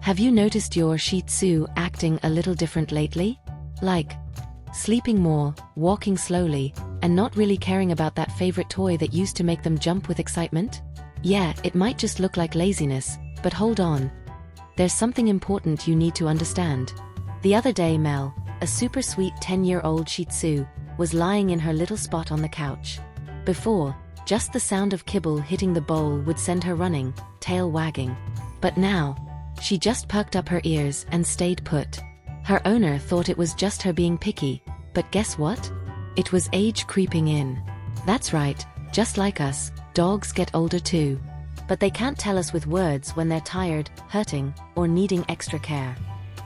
Have you noticed your Shih Tzu acting a little different lately? Like, sleeping more, walking slowly, and not really caring about that favorite toy that used to make them jump with excitement? Yeah, it might just look like laziness, but hold on. There's something important you need to understand. The other day Mel, a super sweet 10-year-old Shih Tzu, was lying in her little spot on the couch. Before, just the sound of kibble hitting the bowl would send her running, tail wagging. But now, she just perked up her ears and stayed put. Her owner thought it was just her being picky, but guess what? It was age creeping in. That's right, just like us, dogs get older too. But they can't tell us with words when they're tired, hurting, or needing extra care.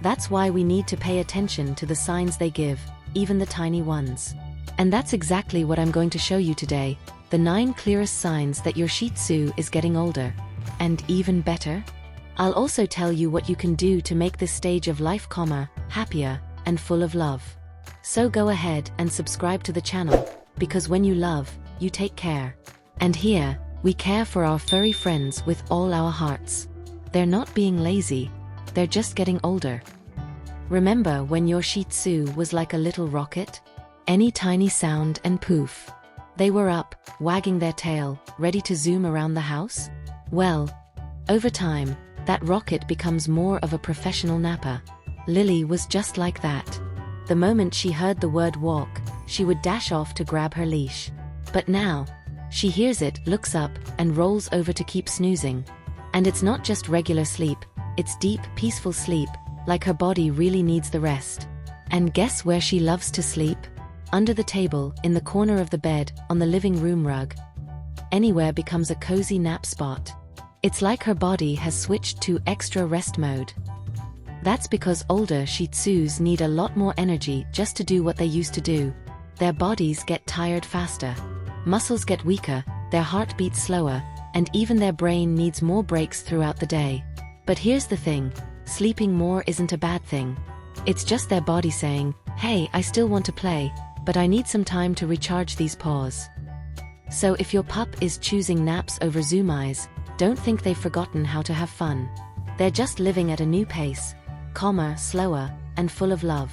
That's why we need to pay attention to the signs they give, even the tiny ones. And that's exactly what I'm going to show you today, the 9 clearest signs that your Shih Tzu is getting older. And even better? I'll also tell you what you can do to make this stage of life calmer, happier, and full of love. So go ahead and subscribe to the channel, because when you love, you take care. And here, we care for our furry friends with all our hearts. They're not being lazy, they're just getting older. Remember when your Shih Tzu was like a little rocket? Any tiny sound and poof. They were up, wagging their tail, ready to zoom around the house? Well, over time, that rocket becomes more of a professional napper. Lily was just like that. The moment she heard the word walk, she would dash off to grab her leash. But now, she hears it, looks up, and rolls over to keep snoozing. And it's not just regular sleep, it's deep, peaceful sleep, like her body really needs the rest. And guess where she loves to sleep? Under the table, in the corner of the bed, on the living room rug. Anywhere becomes a cozy nap spot. It's like her body has switched to extra rest mode. That's because older Shih Tzus need a lot more energy just to do what they used to do. Their bodies get tired faster. Muscles get weaker, their heart beats slower, and even their brain needs more breaks throughout the day. But here's the thing, sleeping more isn't a bad thing. It's just their body saying, hey, I still want to play, but I need some time to recharge these paws. So if your pup is choosing naps over Zoom eyes, don't think they've forgotten how to have fun. They're just living at a new pace, calmer, slower, and full of love.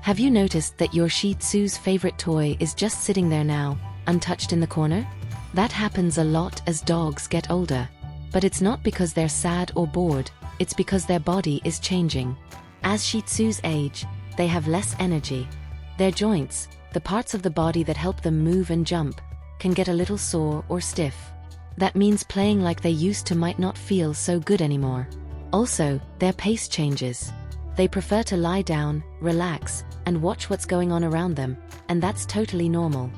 Have you noticed that your Shih Tzu's favorite toy is just sitting there now, untouched in the corner? That happens a lot as dogs get older. But it's not because they're sad or bored, it's because their body is changing. As Shih Tzus age, they have less energy. Their joints, the parts of the body that help them move and jump, can get a little sore or stiff. That means playing like they used to might not feel so good anymore. Also, their pace changes. They prefer to lie down, relax, and watch what's going on around them, and that's totally normal.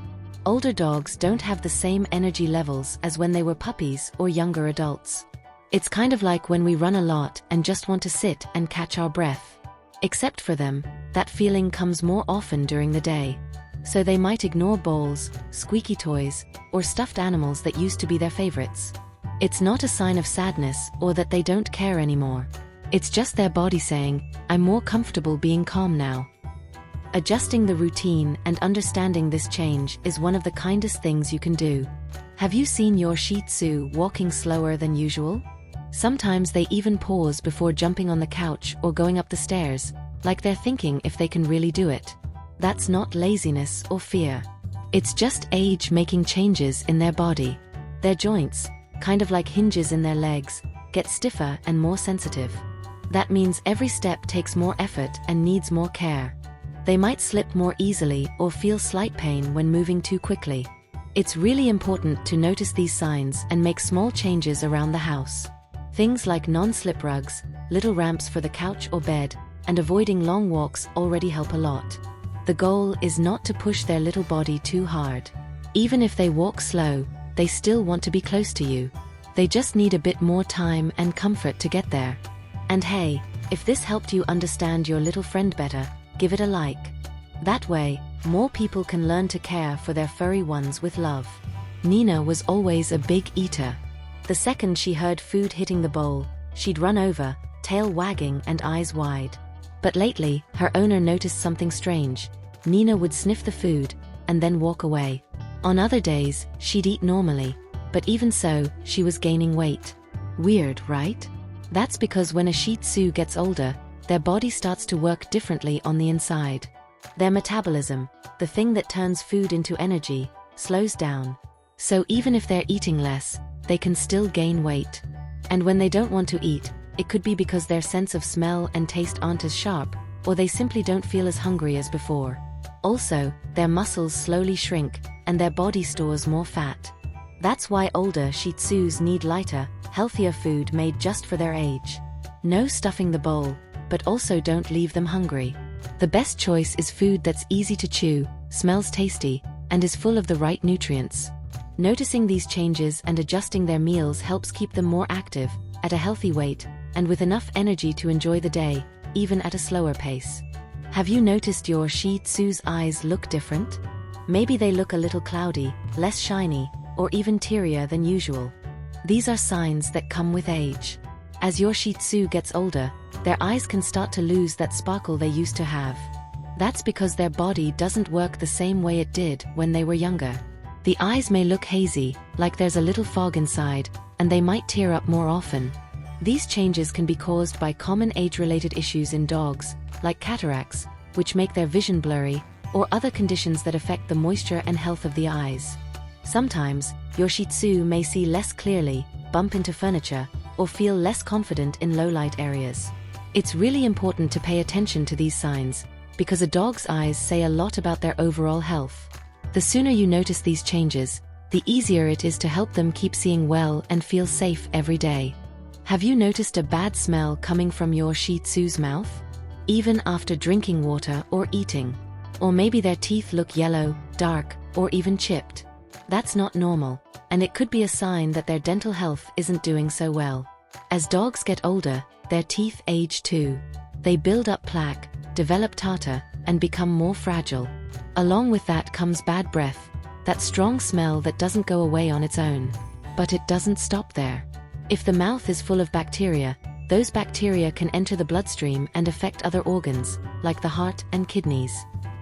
Older dogs don't have the same energy levels as when they were puppies or younger adults. It's kind of like when we run a lot and just want to sit and catch our breath. Except for them, that feeling comes more often during the day. So they might ignore balls, squeaky toys, or stuffed animals that used to be their favorites. It's not a sign of sadness or that they don't care anymore. It's just their body saying, I'm more comfortable being calm now. Adjusting the routine and understanding this change is one of the kindest things you can do. Have you seen your Shih Tzu walking slower than usual? Sometimes they even pause before jumping on the couch or going up the stairs, like they're thinking if they can really do it. That's not laziness or fear. It's just age making changes in their body. Their joints, kind of like hinges in their legs, get stiffer and more sensitive. That means every step takes more effort and needs more care. They might slip more easily or feel slight pain when moving too quickly. It's really important to notice these signs and make small changes around the house. Things like non-slip rugs, little ramps for the couch or bed, and avoiding long walks already help a lot. The goal is not to push their little body too hard. Even if they walk slow, they still want to be close to you. They just need a bit more time and comfort to get there. And hey, if this helped you understand your little friend better, give it a like. That way, more people can learn to care for their furry ones with love. Nina was always a big eater. The second she heard food hitting the bowl, she'd run over, tail wagging and eyes wide. But lately, her owner noticed something strange. Nina would sniff the food, and then walk away. On other days, she'd eat normally, but even so, she was gaining weight. Weird, right? That's because when a Shih Tzu gets older, their body starts to work differently on the inside. Their metabolism, the thing that turns food into energy, slows down. So even if they're eating less, they can still gain weight. And when they don't want to eat, it could be because their sense of smell and taste aren't as sharp, or they simply don't feel as hungry as before. Also, their muscles slowly shrink, and their body stores more fat. That's why older Shih Tzus need lighter, healthier food made just for their age. No stuffing the bowl, but also don't leave them hungry. The best choice is food that's easy to chew, smells tasty, and is full of the right nutrients. Noticing these changes and adjusting their meals helps keep them more active, at a healthy weight, and with enough energy to enjoy the day, even at a slower pace. Have you noticed your Shih Tzu's eyes look different? Maybe they look a little cloudy, less shiny, or even tearier than usual. These are signs that come with age. As your Shih Tzu gets older, their eyes can start to lose that sparkle they used to have. That's because their body doesn't work the same way it did when they were younger. The eyes may look hazy, like there's a little fog inside, and they might tear up more often. These changes can be caused by common age-related issues in dogs, like cataracts, which make their vision blurry, or other conditions that affect the moisture and health of the eyes. Sometimes, your Shih Tzu may see less clearly, bump into furniture, or feel less confident in low-light areas. It's really important to pay attention to these signs, because a dog's eyes say a lot about their overall health. The sooner you notice these changes, the easier it is to help them keep seeing well and feel safe every day. Have you noticed a bad smell coming from your Shih Tzu's mouth? Even after drinking water or eating? Or maybe their teeth look yellow, dark, or even chipped. That's not normal, and it could be a sign that their dental health isn't doing so well. As dogs get older, their teeth age too. They build up plaque, develop tartar, and become more fragile. Along with that comes bad breath, that strong smell that doesn't go away on its own. But it doesn't stop there. If the mouth is full of bacteria, those bacteria can enter the bloodstream and affect other organs, like the heart and kidneys.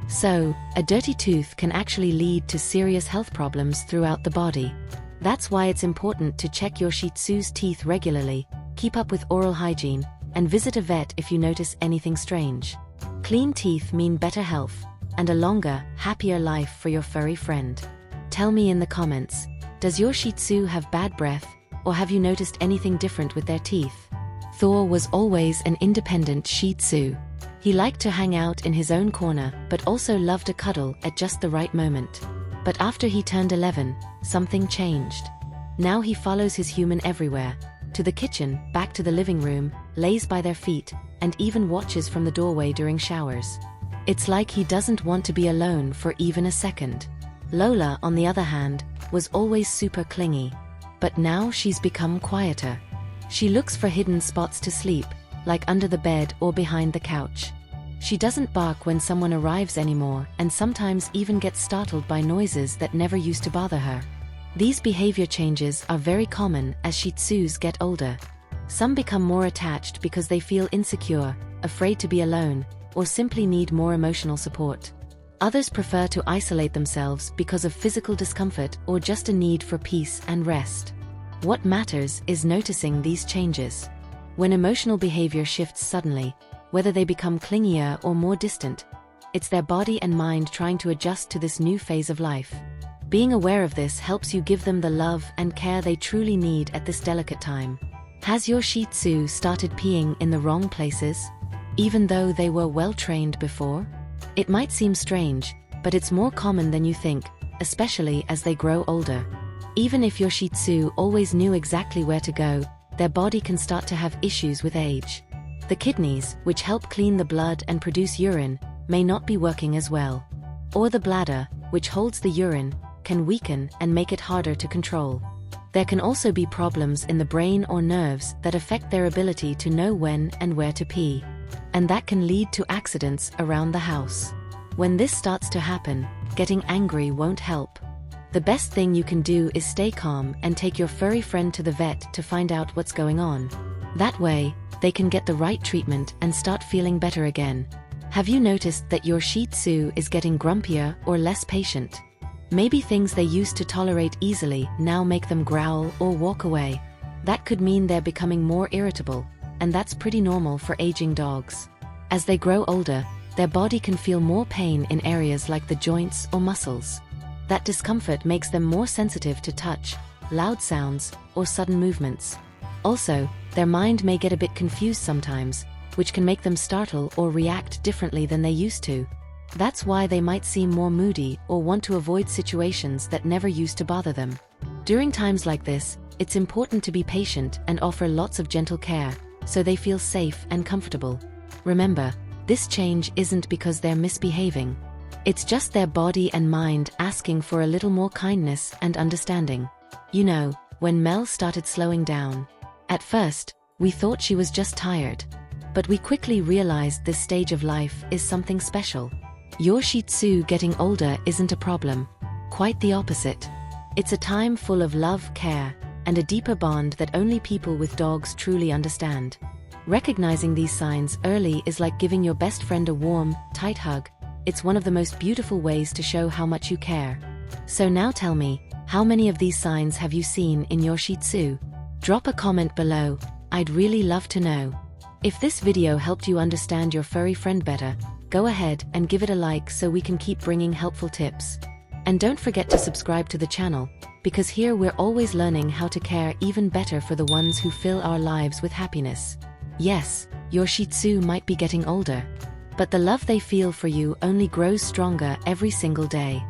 So, a dirty tooth can actually lead to serious health problems throughout the body. That's why it's important to check your Shih Tzu's teeth regularly, keep up with oral hygiene, and visit a vet if you notice anything strange. Clean teeth mean better health, and a longer, happier life for your furry friend. Tell me in the comments, does your Shih Tzu have bad breath, or have you noticed anything different with their teeth? Thor was always an independent Shih Tzu. He liked to hang out in his own corner, but also loved a cuddle at just the right moment. But after he turned 11, something changed. Now he follows his human everywhere, to the kitchen, back to the living room, lays by their feet, and even watches from the doorway during showers. It's like he doesn't want to be alone for even a second. Lola, on the other hand, was always super clingy. But now she's become quieter. She looks for hidden spots to sleep, like under the bed or behind the couch. She doesn't bark when someone arrives anymore, and sometimes even gets startled by noises that never used to bother her. These behavior changes are very common as Shih Tzus get older. Some become more attached because they feel insecure, afraid to be alone, or simply need more emotional support. Others prefer to isolate themselves because of physical discomfort or just a need for peace and rest. What matters is noticing these changes. When emotional behavior shifts suddenly, whether they become clingier or more distant, it's their body and mind trying to adjust to this new phase of life. Being aware of this helps you give them the love and care they truly need at this delicate time. Has your Shih Tzu started peeing in the wrong places, even though they were well trained before? It might seem strange, but it's more common than you think, especially as they grow older. Even if your Shih Tzu always knew exactly where to go, their body can start to have issues with age. The kidneys, which help clean the blood and produce urine, may not be working as well. Or the bladder, which holds the urine, can weaken and make it harder to control. There can also be problems in the brain or nerves that affect their ability to know when and where to pee. And that can lead to accidents around the house. When this starts to happen, getting angry won't help. The best thing you can do is stay calm and take your furry friend to the vet to find out what's going on. That way, they can get the right treatment and start feeling better again. Have you noticed that your Shih Tzu is getting grumpier or less patient? Maybe things they used to tolerate easily now make them growl or walk away. That could mean they're becoming more irritable, and that's pretty normal for aging dogs. As they grow older, their body can feel more pain in areas like the joints or muscles. That discomfort makes them more sensitive to touch, loud sounds, or sudden movements. Also, their mind may get a bit confused sometimes, which can make them startle or react differently than they used to. That's why they might seem more moody or want to avoid situations that never used to bother them. During times like this, it's important to be patient and offer lots of gentle care, so they feel safe and comfortable. Remember, this change isn't because they're misbehaving. It's just their body and mind asking for a little more kindness and understanding. You know, when Mel started slowing down, at first, we thought she was just tired. But we quickly realized this stage of life is something special. Your Shih Tzu getting older isn't a problem. Quite the opposite. It's a time full of love, care, and a deeper bond that only people with dogs truly understand. Recognizing these signs early is like giving your best friend a warm, tight hug. It's one of the most beautiful ways to show how much you care. So now tell me, how many of these signs have you seen in your Shih Tzu? Drop a comment below, I'd really love to know. If this video helped you understand your furry friend better, go ahead and give it a like so we can keep bringing helpful tips. And don't forget to subscribe to the channel, because here we're always learning how to care even better for the ones who fill our lives with happiness. Yes, your Shih Tzu might be getting older, but the love they feel for you only grows stronger every single day.